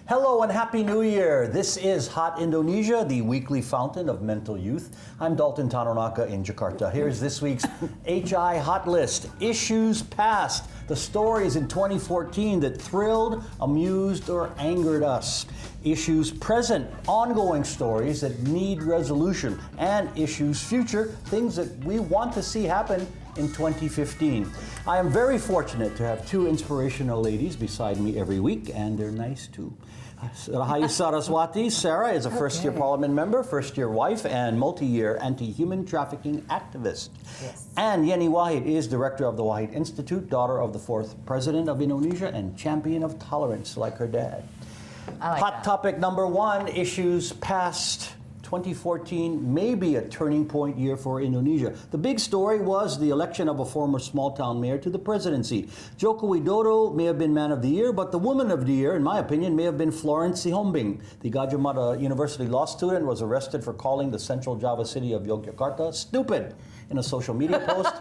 Hello and Happy New Year. This is Hot Indonesia, the weekly fountain of mental youth. I'm Dalton Tanonaka in Jakarta. Here's this week's HI Hot List. Issues past, the stories in 2014 that thrilled, amused, or angered us. Issues present, ongoing stories that need resolution. And issues future, things that we want to see happen in 2015. I am very fortunate to have two inspirational ladies beside me every week, and they're nice too. Rahayu Saraswati, Sarah is a first-year parliament member, first-year wife, and multi-year anti-human trafficking activist. Yes. And Yenny Wahid is director of the Wahid Institute, daughter of the fourth president of Indonesia, and champion of tolerance like her dad. Hot topic number one, issues past. 2014 may be a turning point year for Indonesia. The big story was the election of a former small-town mayor to the presidency. Joko Widodo may have been man of the year, but the woman of the year, in my opinion, may have been Florence Sihombing. The Gadjah Mada University law student was arrested for calling the central Java city of Yogyakarta stupid in a social media post.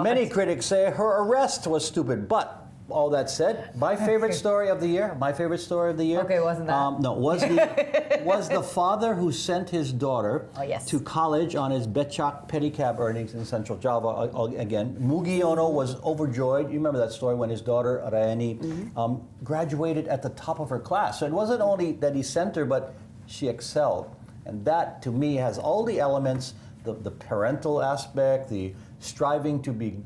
Many critics say her arrest was stupid, but all that said, my favorite story of the year. Okay, wasn't that? No, was the father who sent his daughter to college on his becak pedicab earnings in Central Java. Again, Mugiono was overjoyed. You remember that story when his daughter Rahayu graduated at the top of her class. So it wasn't only that he sent her, but she excelled, and that to me has all the elements: the parental aspect, the striving to be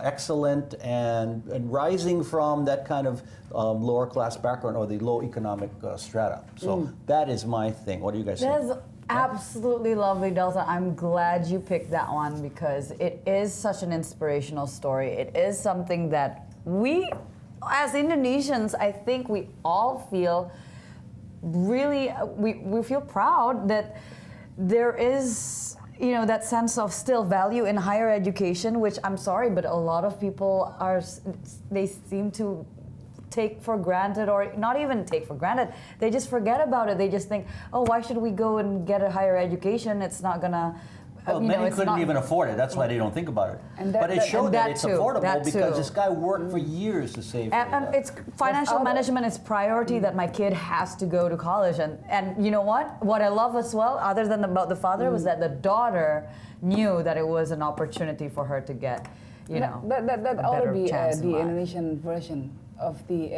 excellent, and rising from that kind of lower class background or the low economic strata. So that is my thing. What do you guys think? That is absolutely lovely, Delta. I'm glad you picked that one because it is such an inspirational story. It is something that we, as Indonesians, I think we all feel really, we feel proud that there is, you know, that sense of still value in higher education, which I'm sorry, but a lot of people they seem to take for granted, or not even take for granted. They just forget about it. They just think, oh, why should we go and get a higher education? It's not gonna. Well, many couldn't even afford it. That's why they don't think about it. But it showed that it's affordable because this guy worked for years to save. And it's financial management is priority that my kid has to go to college. And you know what? What I love as well, other than about the father, was that the daughter knew that it was an opportunity for her to get, you know, that a ought to better be chance in the life. Indonesian version of the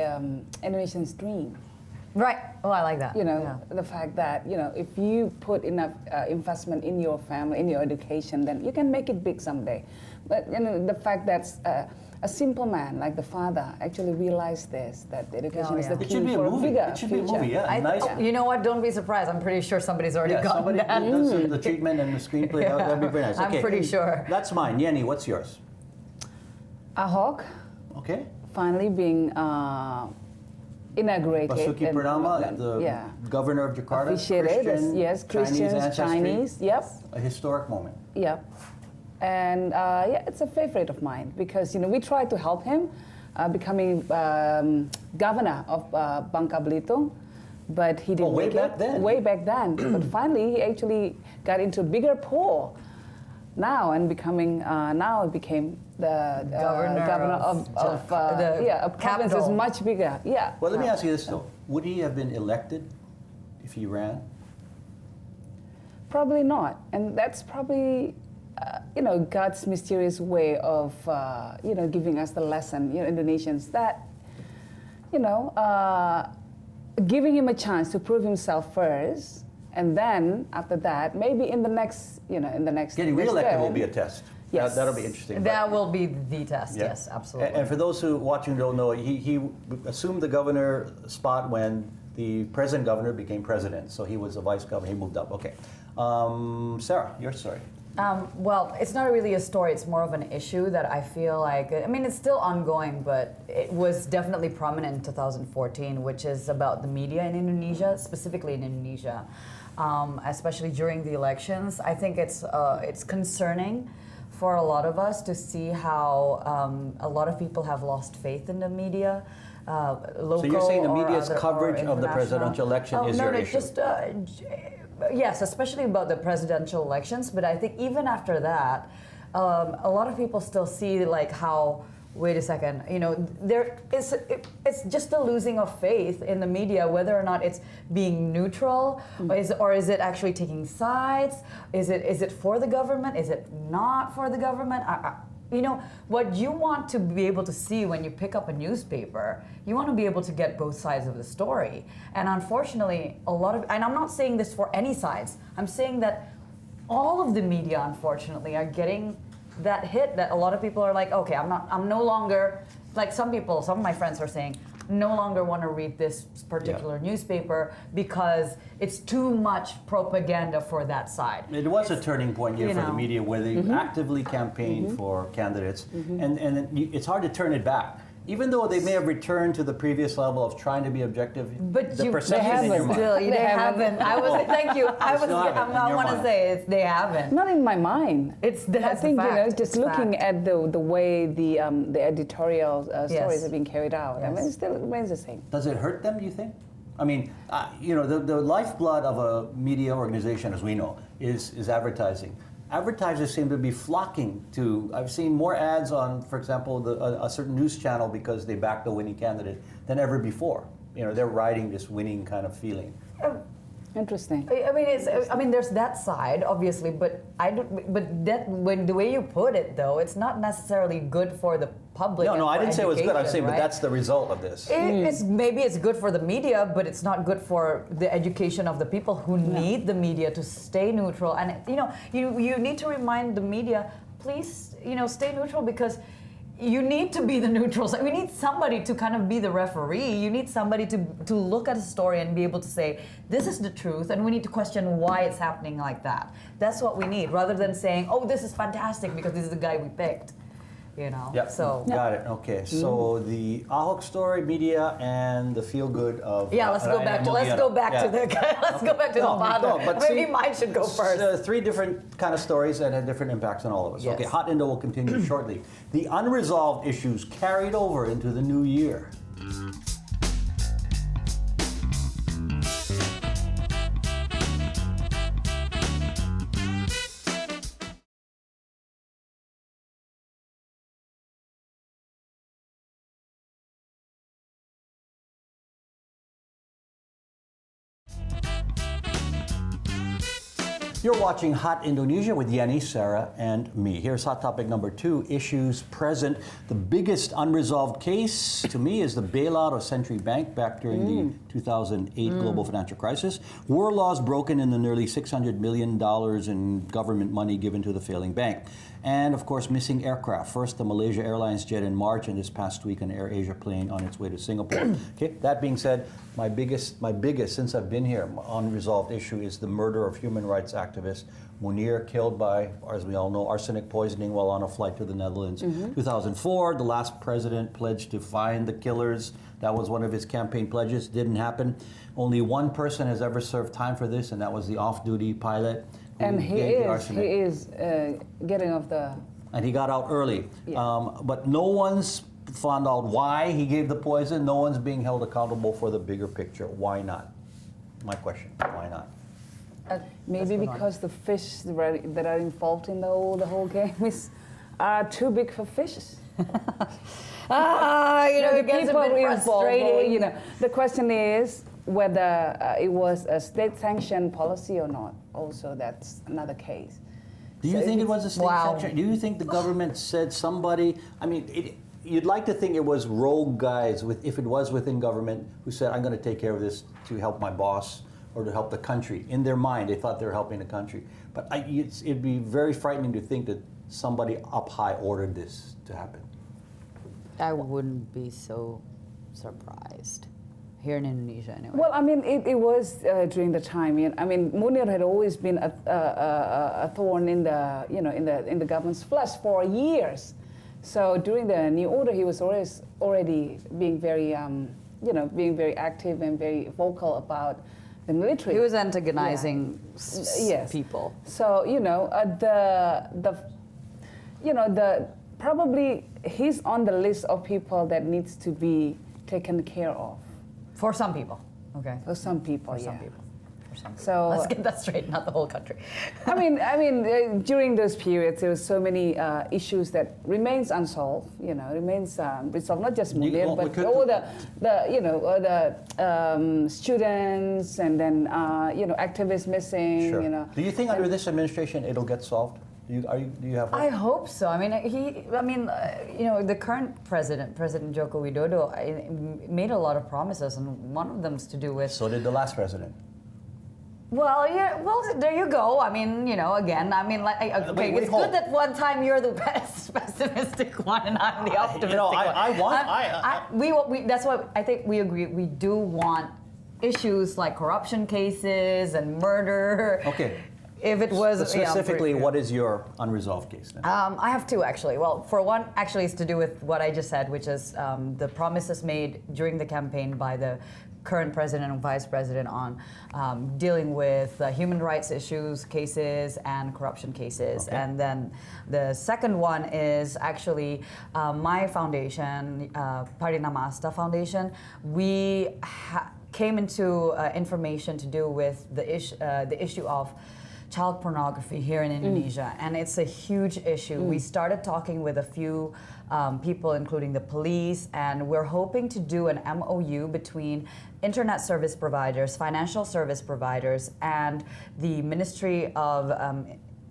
Indonesian dream. Right. Oh, I like that. You know, the fact that, you know, if you put enough investment in your family, in your education, then you can make it big someday. But, you know, the fact that a simple man like the father actually realized this, that the education is the key for a bigger It should be a future. movie, yeah. You know what? Don't be surprised. I'm pretty sure somebody's already gotten somebody that. does the treatment and the screenplay. That'd be very nice. I'm pretty sure. That's mine. Yenny, what's yours? Ahok Okay. finally being inaugurated. Basuki Purnama, the governor of Jakarta, officiated, Christian, yes, Christians, ancestry. Chinese, yep. A historic moment. Yep. And it's a favorite of mine because, you know, we tried to help him becoming governor of Bangka Belitung, but he didn't way make back it. then. Way back then. But finally, he actually got into a bigger pool now and became the governor of a province is much bigger. Yeah. Well, let me ask you this though: would he have been elected if he ran? Probably not, and that's probably you know, God's mysterious way of you know, giving us the lesson, you know, Indonesians, that, you know, giving him a chance to prove himself first. And then after that, maybe in the next, you know, Getting reelected will be a test. Yes. That'll be interesting. That will be the test. Yeah. Yes, absolutely. And for those who watching don't know, he assumed the governor spot when the present governor became president. So he was a vice governor. He moved up. Okay. Sarah, your story. Well, it's not really a story. It's more of an issue that I feel like, I mean, it's still ongoing, but it was definitely prominent in 2014, which is about the media in Indonesia, specifically in Indonesia, especially during the elections. I think it's concerning for a lot of us to see how a lot of people have lost faith in the media. Local, so you're saying the media's or coverage of the presidential election is your issue? Just yes, especially about the presidential elections. But I think even after that, a lot of people still see like how wait a second, it's just a losing of faith in the media, whether or not it's being neutral, or is it actually taking sides? Is it for the government? Is it not for the government? What you want to be able to see when you pick up a newspaper, you want to be able to get both sides of the story. And unfortunately, and I'm not saying this for any sides, I'm saying that all of the media, unfortunately, are getting that hit that a lot of people are like, okay, I'm no longer, like some of my friends are saying, no longer want to read this particular newspaper because it's too much propaganda for that side. It was a turning point here for the media where they actively campaigned for candidates, and it's hard to turn it back. Even though they may have returned to the previous level of trying to be objective, but the perception in your mind. They haven't. Thank you. I want to say they haven't. Not in my mind. That's I think fact. just looking at the way the editorial stories are being carried out. Yes. I mean, it still remains the same. Does it hurt them, do you think? I mean, the lifeblood of a media organization, as we know, is advertising. Advertisers seem to be flocking to. I've seen more ads on, for example, a certain news channel because they backed the winning candidate than ever before. They're riding this winning kind of feeling. Interesting. I mean, there's that side, obviously, but when the way you put it, though, it's not necessarily good for the public. No, I didn't say it was good. I'm saying, right? but that's the result of this. Maybe it's good for the media, but it's not good for the education of the people who need the media to stay neutral. And you need to remind the media, please, stay neutral, because you need to be the neutral side. We need somebody to kind of be the referee. You need somebody to look at a story and be able to say, this is the truth, and we need to question why it's happening like that. That's what we need, rather than saying, oh, this is fantastic because this is the guy we picked. Yep. So got it. Okay. So the Ahok story, media, and the feel good of let's go back to the guy. Let's go back to the father. but maybe mine should go first. Three different kind of stories that had different impacts on all of us. Yes. Okay, Hot Indo will continue shortly. The unresolved issues carried over into the new year. You're watching Hot Indonesia with Yenny, Sarah, and me. Here's hot topic number 2, issues present. The biggest unresolved case, to me, is the bailout of Century Bank back during the 2008 global financial crisis. Were laws broken in the nearly $600 million in government money given to the failing bank? And, of course, missing aircraft. First, the Malaysia Airlines jet in March, and this past week, an Air Asia plane on its way to Singapore. Okay, that being said, my biggest, since I've been here, unresolved issue is the murder of human rights activist Munir, killed by, as we all know, arsenic poisoning while on a flight to the Netherlands. 2004, the last president pledged to find the killers. That was one of his campaign pledges. Didn't happen. Only one person has ever served time for this, and that was the off-duty pilot. And he is getting off the... And he got out early. Yeah. But no one's found out why he gave the poison. No one's being held accountable for the bigger picture. Why not? My question, why not? Maybe because the fish that are involved in the whole game are too big for fishes. It gets a bit frustrating. The question is whether it was a state-sanctioned policy or not. Also, that's another case. Do you think it was a state-sanctioned? Do you think the government said somebody? I mean, you'd like to think it was rogue guys, if it was within government, who said, "I'm going to take care of this to help my boss or to help the country." In their mind, they thought they were helping the country. But it'd be very frightening to think that somebody up high ordered this to happen. I wouldn't be so surprised. Here in Indonesia, anyway. Well, I mean, it was during the time. I mean, Munir had always been a thorn in the government's flesh for years. So during the new order, he was already being very, being very active and very vocal about the military. He was antagonizing people. So probably he's on the list of people that needs to be taken care of. For some people, okay. For some people, Some people. So Let's get that straight, not the whole country. During those periods, there were so many issues that remains unsolved. Remains resolved. Not just Munir, but all the students and then activists missing. Sure. Do you think under this administration it'll get solved? Do you have hope? I hope so. The current President Joko Widodo, made a lot of promises, and one of them's to do with. So did the last president. Well, yeah. Well, there you go. It's good that one time you're the pessimistic one and I'm the optimistic one. That's what I think we agree. We do want issues like corruption cases and murder. Okay. If it was specifically, what is your unresolved case then? I have two actually. Well, for one, actually, it's to do with what I just said, which is the promises made during the campaign by the current president and vice president on dealing with human rights issues, cases, and corruption cases. Okay. And then the second one is actually my foundation, Parinama Asta Foundation. We came into information to do with the issue of child pornography here in Indonesia, and it's a huge issue. We started talking with a few people, including the police, and we're hoping to do an MOU between internet service providers, financial service providers, and the Ministry of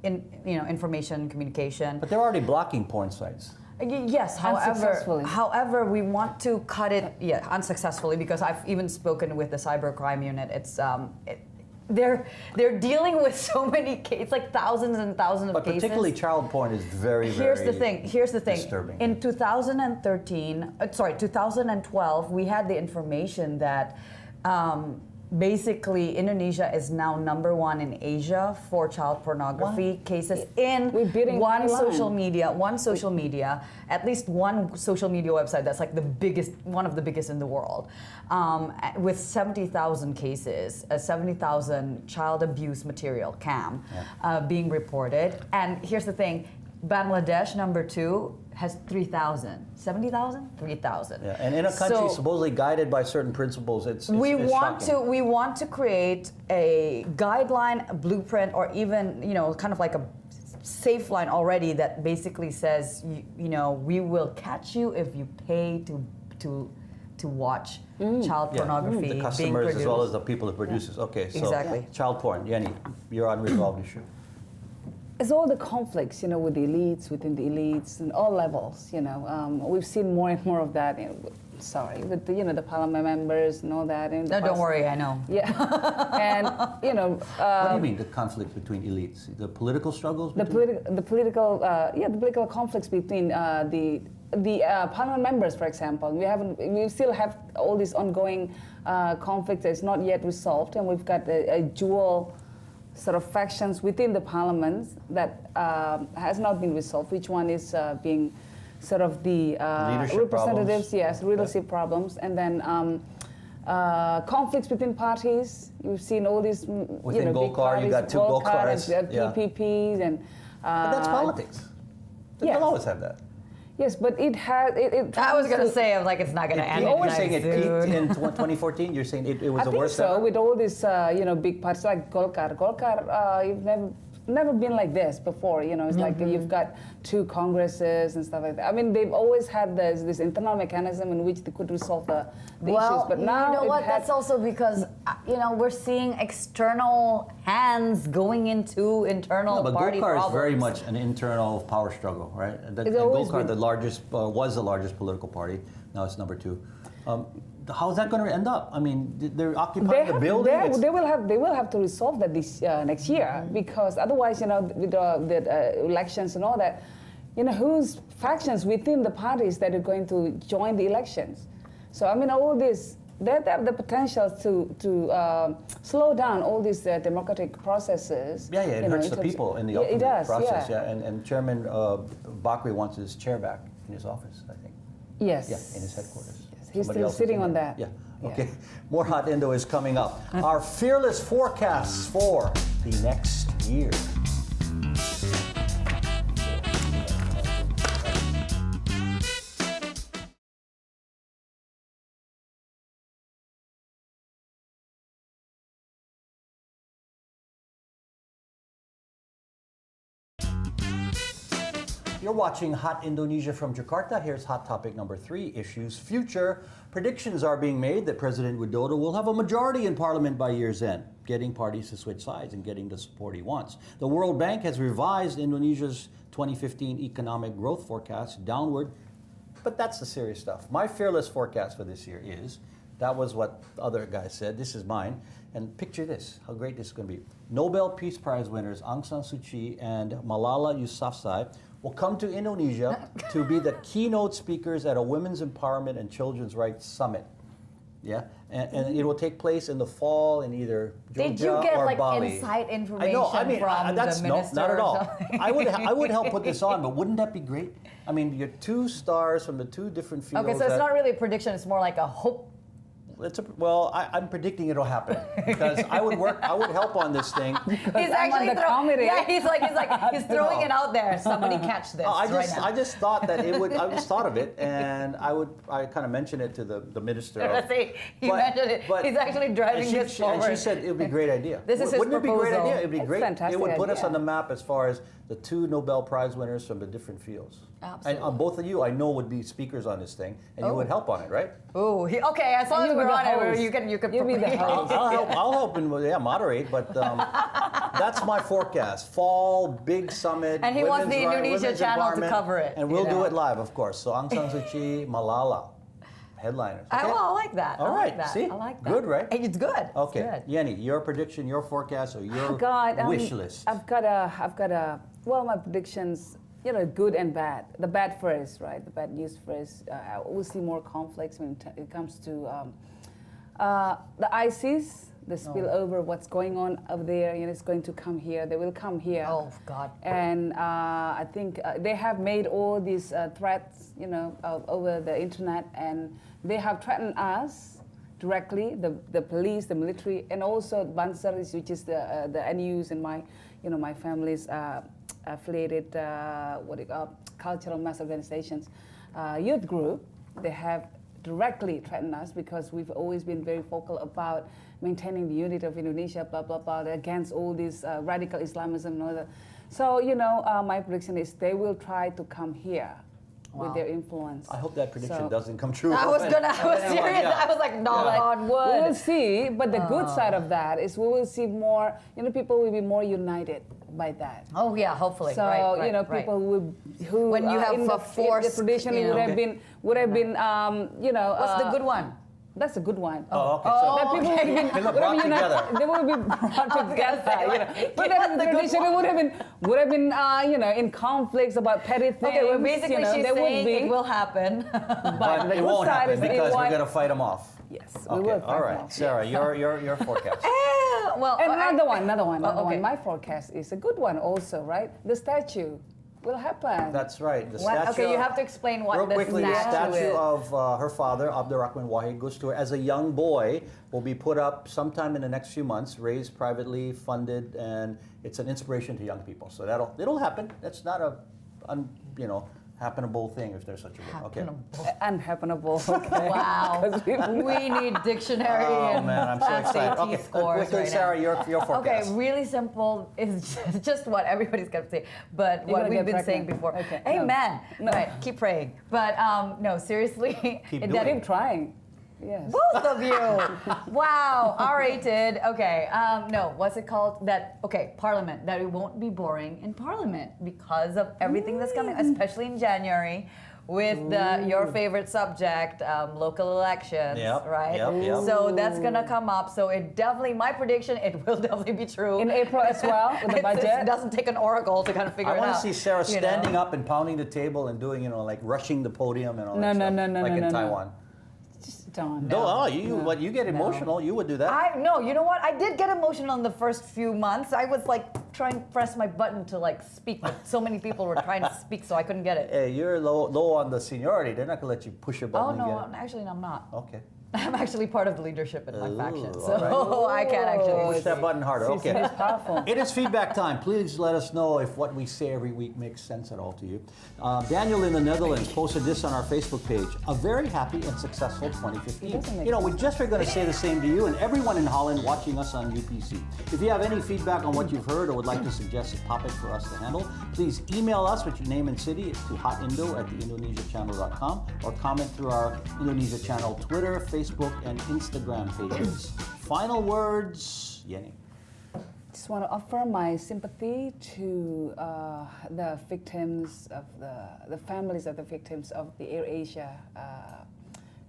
Information Communication. But they're already blocking porn sites. Yes, however, we want to cut it unsuccessfully, because I've even spoken with the cybercrime unit. They're dealing with so many cases, like thousands and thousands of cases. But particularly child porn is very, very Here's the thing. Disturbing. In 2012, we had the information that basically Indonesia is now #1 in Asia for child pornography cases in one social media, at least one social media website that's like one of the biggest in the world, with 70,000 cases, 70,000 child abuse material being reported. And here's the thing, Bangladesh, #2, has 3,000. 70,000? 3,000. Yeah, and in a country supposedly guided by certain principles, it's shocking. We want to create a guideline, a blueprint, or even kind of like a safe line already that basically says we will catch you if you pay to watch child pornography the being customers produced. as well as the people, the producers. Okay, so Exactly. Child porn, Yenny, your unresolved issue. It's all the conflicts, with the elites, within the elites, and all levels. We've seen more and more of that. With the parliament members and all that. No, don't worry, I know. Yeah, and What do you mean the conflict between elites? The political struggles? the political conflicts between the parliament members, for example. We still have all these ongoing conflicts that's not yet resolved, and we've got a dual sort of factions within the parliament that has not been resolved. Which one is being sort of the representatives? Problems. Yes, leadership problems, and then conflicts between parties. You've seen all these Within big Golkar, parties, you got two Golkars, and PPPs, and But that's politics. yes. They'll always have that. Yes, but it has. I was going to say, it's not going to end. You're always anytime saying it soon. peaked in 2014. You're saying it was I the think worst so. ever? With all these, big parties like Golkar. You've never been like this before. It's like you've got two congresses and stuff like that. They've always had this internal mechanism in which they could resolve the issues. But now, you know what? That's also because we're seeing external hands going into internal But party Golkar problems. is very much an internal power struggle, right? And always Golkar, been. was the largest political party. Now it's #2. How is that going to end up? They're occupying the building. They will have to resolve that this next year, because otherwise, with the elections and all that, whose factions within the parties that are going to join the elections. So all this, they have the potential to slow down all these democratic processes. Yeah, it hurts the people in the ultimate process. Yeah. And Chairman Bakri wants his chair back in his office, I think. Yes. Yeah, in his headquarters. He's Somebody still else is sitting in on there. that. Yeah. Okay. More Hot Indo is coming up. Our fearless forecasts for the next year. You're watching Hot Indonesia from Jakarta. Here's hot topic number 3, issues future. Predictions are being made that President Widodo will have a majority in parliament by year's end, getting parties to switch sides and getting the support he wants. The World Bank has revised Indonesia's 2015 economic growth forecast downward, but that's the serious stuff. My fearless forecast for this year is, that was what the other guy said, this is mine, and picture this, how great this is going to be. Nobel Peace Prize winners Aung San Suu Kyi and Malala Yousafzai will come to Indonesia to be the keynote speakers at a Women's Empowerment and Children's Rights Summit. Yeah, and it will take place in the fall in either Georgia Did you get or like Bali. inside information I know. I mean, from that's the no, minister not at or all. something? I would help put this on, but wouldn't that be great? I mean, you're 2 stars from the 2 different fields. Okay, so it's not really a prediction, it's more like a hope. I'm predicting it'll happen because I would help on this thing. He's actually he's throwing it out there. Somebody catch this. I just thought that it would. I just thought of it, and I kind of mentioned it to the minister. Let's say he mentioned it. He's actually driving this forward. And she said it would be a great idea. This is his Wouldn't it be a great proposal. idea? It would be It's great. fantastic It would put us idea. on the map as far as the 2 Nobel Prize winners from the different fields. Absolutely. And both of you, I know, would be speakers on this thing, and you would help on it, right? Ooh, okay. As long as You we're be the on it, host. you can You be the host. I'll help and moderate, but that's my forecast. Fall, big summit. And he wants the Indonesia women's channel to empowerment, cover it, And we'll you do know. it live, of course. So Aung San Suu Kyi, Malala, headliners. Okay? I like that. All I right, like that. see? I like that. Good, right? It's good. Okay, It's good. Yenny, your prediction, your forecast, or your God, wish list. I've got a. Well, my predictions, good and bad. The bad first, right? The bad news first. We'll see more conflicts when it comes to the ISIS, the spillover, what's going on over there. It's going to come here. They will come here. Oh God. And I think they have made all these threats, over the internet, and they have threatened us directly, the police, the military, and also Bansaris, which is the NUs and my family's affiliated cultural mass organizations, youth group. They have directly threatened us because we've always been very vocal about maintaining the unity of Indonesia, blah, blah, blah, against all this radical Islamism and all that. So, my prediction is they will try to come here with their influence. I hope that prediction So- doesn't come true. I was serious. Yeah. I was like, knock on We will wood. see, but the good side of that is we will see more, people will be more united by that. Oh yeah, hopefully. So right, right. people who When you have in a the forced, tradition you know. would have been What's the good one? That's a good one. Oh, okay. So That people would have been, They look brought together. They would be brought together. But what's then the the good tradition would have been in conflicts about petty things. Okay, well basically she's there saying would be, it will happen. but the it good won't side happen is that because it we're won't. going to fight them off. Yes, we Okay, will. all right. Sarah, your forecast. Well, And another one. okay. My forecast is a good one also, right? The statue will happen. That's right. The what? statue. Okay, you have to explain what Real the quickly, the statue statue is. of her father, Abdurrahman Wahid Gustur, as a young boy, will be put up sometime in the next few months, raised privately, funded, and it's an inspiration to young people. So it'll happen. That's not a, happenable thing if there's such a word. Okay. Unhappenable. Okay. Wow. 'Cause We need dictionary Oh and man, I'm so excited. SAT Okay, scores quickly, right Sarah, now. your Okay, forecast. really simple. It's just what everybody's gonna say, but You're what gonna we've get been saying pregnant. before. Okay, Amen. no. Right, keep praying. But no, seriously, Keep it doing doesn't- Keep trying. Yes. both of you. Wow, R-rated. Okay, no, what's it called? Parliament. That it won't be boring in Parliament because of everything that's coming, especially in January. With your favorite subject, local elections, Yep, right? yep. So that's gonna come up. So it definitely, my prediction, it will definitely be true. In April as well with the budget. It doesn't take an oracle to kind of figure I it out. want to see Sarah you know? standing up and pounding the table and doing, like rushing the podium and all No, that no, stuff. no, no, like no, in no, no. Taiwan. Just don't. You get emotional. You would do that. No, you know what? I did get emotional in the first few months. I was like trying to press my button to like speak, but so many people were trying to speak, so I couldn't get it. Hey, you're low on the seniority. They're not gonna let you push your Oh button no, again. actually I'm not. Okay. I'm actually part of the leadership in my Ooh, faction, all so I can't actually. Push that button harder. Okay. It's powerful. It is feedback time. Please let us know if what we say every week makes sense at all to you. Daniel in the Netherlands posted this on our Facebook page. A very happy and successful 2015. doesn't make You know, we just are going to say the same to you and everyone in Holland watching us on UPC. If you have any feedback on what you've heard or would like to suggest a topic for us to handle, please email us with your name and city to hotindo@theindonesiachannel.com or comment through our Indonesia Channel Twitter, Facebook, and Instagram pages. Final words, Yenny. Just want to offer my sympathy to the victims of the families of the victims of the AirAsia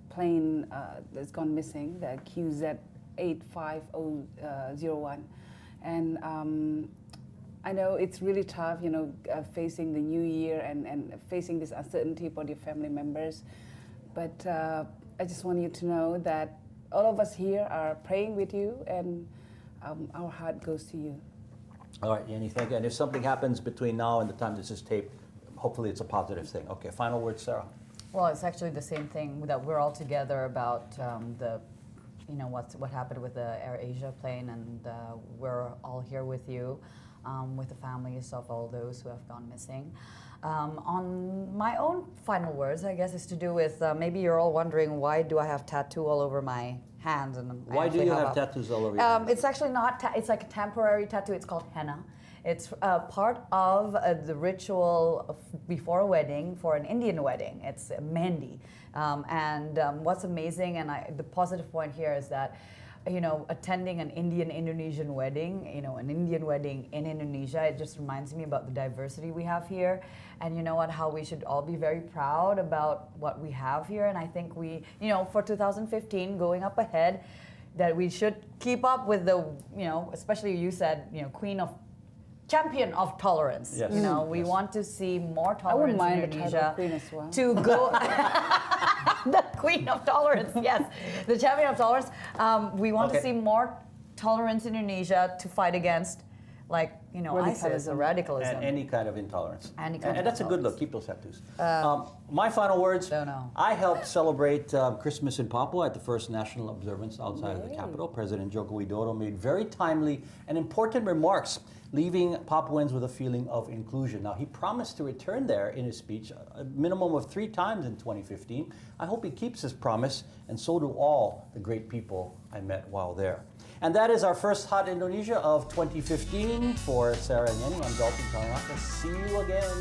plane that's gone missing, the QZ85001, and I know it's really tough, you know, facing the new year and facing this uncertainty for your family members, but I just want you to know that all of us here are praying with you, and our heart goes to you. All right, Yenny, thank you. And if something happens between now and the time this is taped, hopefully it's a positive thing. Okay, final word, Sarah. Well, it's actually the same thing that we're all together about what happened with the AirAsia plane, and we're all here with you, with the families of all those who have gone missing. On my own final words, I guess, is to do with maybe you're all wondering, why do I have tattoo all over my hands? And Why do you have tattoos all over your hands? It's actually not. It's like a temporary tattoo. It's called henna. It's part of the ritual before a wedding, for an Indian wedding. It's mehndi. What's amazing, and the positive point here is that, you know, attending an Indonesian wedding, you know, an Indian wedding in Indonesia, it just reminds me about the diversity we have here. And you know what, how we should all be very proud about what we have here. And I think we, you know, for 2015, going up ahead, that we should keep up with the, you know, especially you said, you know, champion of tolerance. Yes. You know, we want to see more tolerance mind in the title Indonesia. queen as well. To go, the queen of tolerance, yes, the champion of tolerance. We want to see more tolerance in Indonesia to fight against, like, you know, ISIS or radicalism. And any kind of intolerance. Any kind and of that's a good look. intolerance. Keep those tattoos. My final words. Don't know. I helped celebrate Christmas in Papua at the first national observance outside of the capital. President Joko Widodo made very timely and important remarks, leaving Papuans with a feeling of inclusion. Now, he promised to return there in his speech a minimum of 3 times in 2015. I hope he keeps his promise, and so do all the great people I met while there. And that is our first Hot Indonesia of 2015. For Sarah and Yenny, I'm Dalton Tanonaka. See you again.